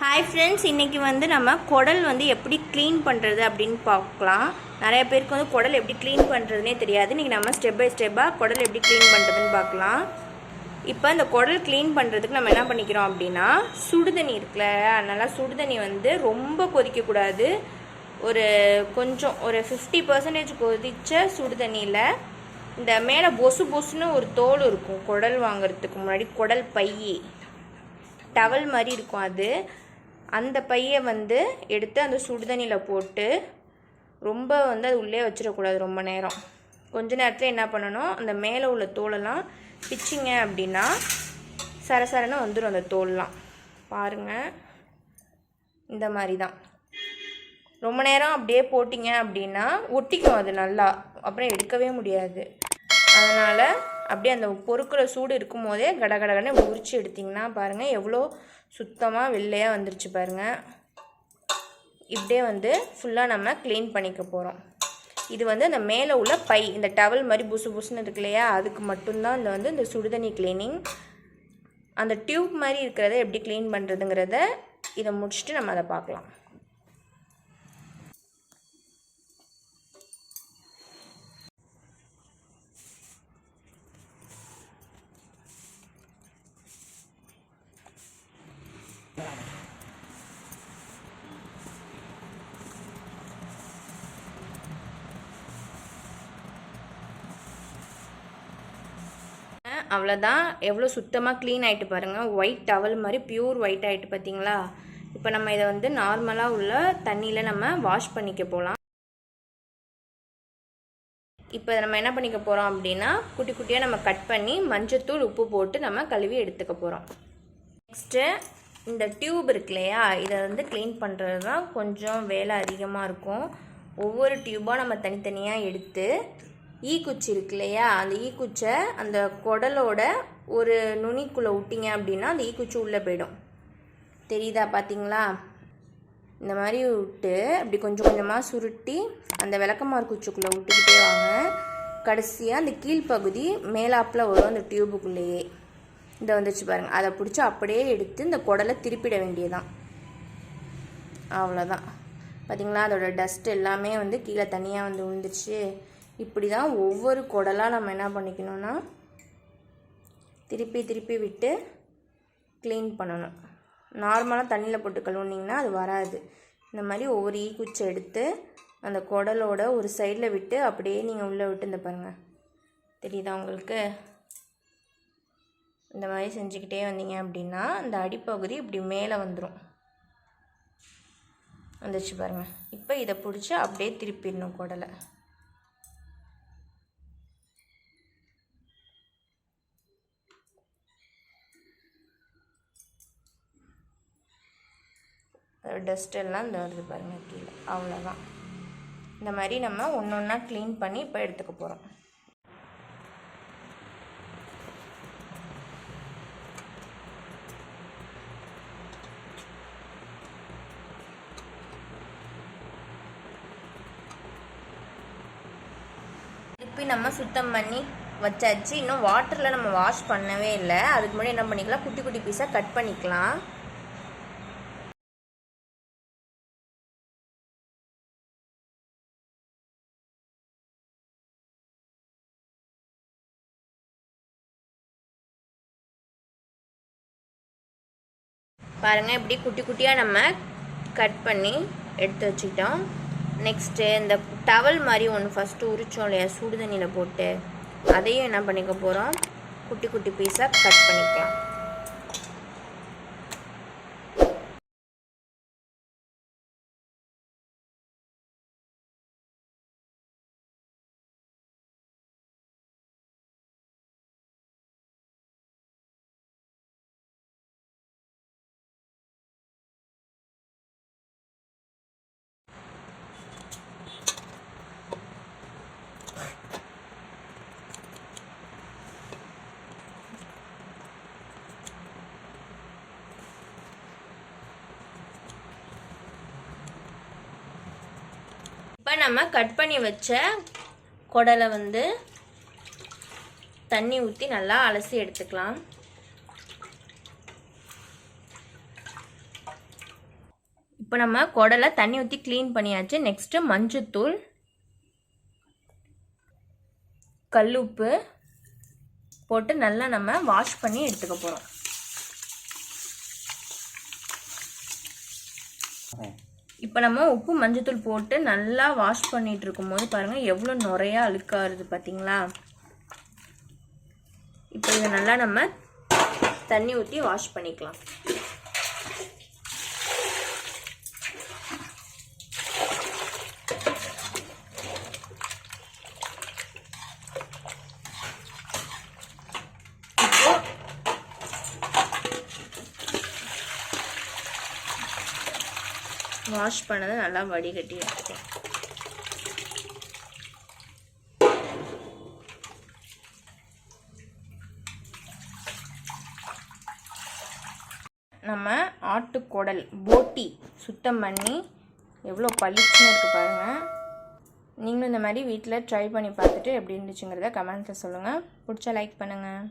Hi friends, இன்றைக்கி வந்து நம்ம குடல் வந்து எப்படி க்ளீன் பண்ணுறது அப்படின்னு பார்க்கலாம். நிறைய பேருக்கு வந்து குடல் எப்படி க்ளீன் பண்ணுறதுனே தெரியாது. இன்றைக்கி நம்ம ஸ்டெப் பை ஸ்டெப்பாக குடல் எப்படி க்ளீன் பண்ணுறதுன்னு பார்க்கலாம். இப்போ இந்த குடல் க்ளீன் பண்ணுறதுக்கு நம்ம என்ன பண்ணிக்கிறோம் அப்படின்னா, சுடுதண்ணி இருக்குல்ல, நல்லா சுடுதண்ணி வந்து ரொம்ப கொதிக்கக்கூடாது. கொஞ்சம் ஒரு 50% கொதித்த சுடுதண்ணியில் இந்த மேலே பொசுன்னு ஒரு தோல் இருக்கும். குடல் வாங்கிறதுக்கு முன்னாடி குடல் பை டவல் மாதிரி இருக்கும். அந்த பையை வந்து எடுத்து அந்த சுடுதண்ணியில் போட்டு ரொம்ப வந்து அது உள்ளே வச்சிடக்கூடாது. ரொம்ப நேரம், கொஞ்ச நேரத்தில் என்ன பண்ணணும், அந்த மேலே உள்ள தோலெல்லாம் பிச்சிங்க அப்படின்னா சரசரன்னு வந்துடும் அந்த தோல்லாம். பாருங்கள், இந்த மாதிரி தான். ரொம்ப நேரம் அப்படியே போட்டிங்க அப்படின்னா ஒட்டிக்கும் அது நல்லா, அப்புறம் எடுக்கவே முடியாது. அதனால் அப்படியே அந்த பொறுக்கிற சூடு இருக்கும் போதே கடகடன்னு உரிச்சு எடுத்திங்கன்னா பாருங்கள் எவ்வளோ சுத்தமாக வெள்ளையாக வந்துருச்சு பாருங்கள். இப்படியே வந்து ஃபுல்லாக நம்ம க்ளீன் பண்ணிக்க போகிறோம். இது வந்து அந்த மேலே உள்ள பை, இந்த டவல் மாதிரி புசுன்னு இருக்கு இல்லையா, அதுக்கு மட்டும்தான் இந்த சுடுதண்ணி க்ளீனிங். அந்த டியூப் மாதிரி இருக்கிறத எப்படி க்ளீன் பண்ணுறதுங்கிறத இதை முடிச்சுட்டு நம்ம அதை பார்க்கலாம். அவ்வளோதான், எவ்வளோ சுத்தமாக க்ளீன் ஆகிட்டு பாருங்கள். ஒயிட் டவல் மாதிரி பியூர் ஒயிட் ஆகிட்டு பார்த்தீங்களா. இப்போ நம்ம இதை வந்து நார்மலாக உள்ள தண்ணியில் நம்ம வாஷ் பண்ணிக்க போகலாம். இப்போ நம்ம என்ன பண்ணிக்க போகிறோம் அப்படின்னா, குட்டி குட்டியாக நம்ம கட் பண்ணி மஞ்சத்தூள் உப்பு போட்டு நம்ம கழுவி எடுத்துக்க போகிறோம். நெக்ஸ்ட்டு இந்த டியூப் இருக்கு இல்லையா, இதை வந்து க்ளீன் பண்ணுறது தான் கொஞ்சம் வேலை அதிகமாக இருக்கும். ஒவ்வொரு டியூப்பாக நம்ம தனித்தனியாக எடுத்து ஈக்குச்சி இருக்கு இல்லையா, அந்த ஈக்குச்சை அந்த குடலோட ஒரு நுனிக்குள்ளே விட்டிங்க அப்படின்னா அந்த ஈக்குச்சி உள்ளே போயிடும். தெரியுதா பார்த்தீங்களா? இந்த மாதிரி விட்டு அப்படி கொஞ்சம் கொஞ்சமாக சுருட்டி அந்த விளக்கமார் குச்சிக்குள்ளே விட்டுக்கிட்டே வாங்க. கடைசியாக அந்த கீழ்ப்பகுதி மேலாப்பில் வரும் அந்த டியூபுக்குள்ளேயே. இதை வந்துச்சு பாருங்கள், அதை பிடிச்சி அப்படியே எடுத்து இந்த குடலை திருப்பிட வேண்டியதான். அவ்வளோதான். பார்த்திங்களா, அதோட டஸ்ட் எல்லாமே வந்து கீழே தனியாக வந்து விழுந்துச்சு. இப்படி தான் ஒவ்வொரு குடலாக நம்ம என்ன பண்ணிக்கணும்னா திருப்பி விட்டு க்ளீன் பண்ணணும். நார்மலாக தண்ணியில் போட்டு கழுவுனிங்கன்னா அது வராது. இந்த மாதிரி ஒவ்வொரு ஈக்குச்சி எடுத்து அந்த குடலோட ஒரு சைடில் விட்டு அப்படியே நீங்கள் உள்ளே விட்டு இந்த பாருங்கள், தெரியுதா உங்களுக்கு? இந்த மாதிரி செஞ்சுக்கிட்டே வந்தீங்க அப்படின்னா இந்த அடிப்பகுதி இப்படி மேலே வந்துடும். வந்துச்சு பாருங்கள். இப்போ இதை பிடிச்சி அப்படியே திருப்பிடணும் குடலை. டஸ்ட் எல்லாம் இந்த வருது பாருங்கள் கீழே. அவ்வளோதான். இந்த மாதிரி நம்ம ஒன்று ஒன்றா க்ளீன் பண்ணி இப்போ எடுத்துக்க போகிறோம். திருப்பி நம்ம சுத்தம் பண்ணி வச்சாச்சு. இன்னும் வாட்டரில் நம்ம வாஷ் பண்ணவே இல்லை. அதுக்கு முன்னாடி என்ன பண்ணிக்கலாம், குட்டி குட்டி பீஸாக கட் பண்ணிக்கலாம். பாருங்கள், இப்படி குட்டி குட்டியாக நம்ம கட் பண்ணி எடுத்து வச்சுக்கிட்டோம். நெக்ஸ்ட்டு இந்த டவல் மாதிரி ஒன்று ஃபஸ்ட்டு உரித்தோம் இல்லையா சுடுதண்ணியில் போட்டு, அதையும் என்ன பண்ணிக்க போகிறோம், குட்டி குட்டி பீஸாக கட் பண்ணிக்கலாம். இப்போ நம்ம கட் பண்ணி வச்ச குடலை வந்து தண்ணி ஊற்றி நல்லா அலசி எடுத்துக்கலாம். இப்போ நம்ம குடலை தண்ணி ஊற்றி க்ளீன் பண்ணியாச்சு. நெக்ஸ்ட்டு மஞ்சத்தூள், கல்லுப்பு போட்டு நல்லா நம்ம வாஷ் பண்ணி எடுத்துக்க போகிறோம். இப்போ நம்ம உப்பு மஞ்சத்தூள் போட்டு நல்லா வாஷ் பண்ணிட்டு இருக்கும்போது பாருங்கள் எவ்வளோ நுறையா அழுக்காருது பார்த்தீங்களா. இப்போ இதை நல்லா நம்ம தண்ணி ஊற்றி வாஷ் பண்ணிக்கலாம். வாஷ் பண்ணதை நல்லா வடிகட்டி எடுத்துக்கலாம். நம்ம ஆட்டுக்குடல் போட்டி சுத்தம் பண்ணி எவ்வளோ பளிச்சுன்னு இருக்குது பாருங்கள். நீங்களும் இந்த மாதிரி வீட்டில் ட்ரை பண்ணி பார்த்துட்டு எப்படி இருந்துச்சுங்கிறத கமெண்ட்டில் சொல்லுங்கள். பிடிச்சா லைக் பண்ணுங்கள்.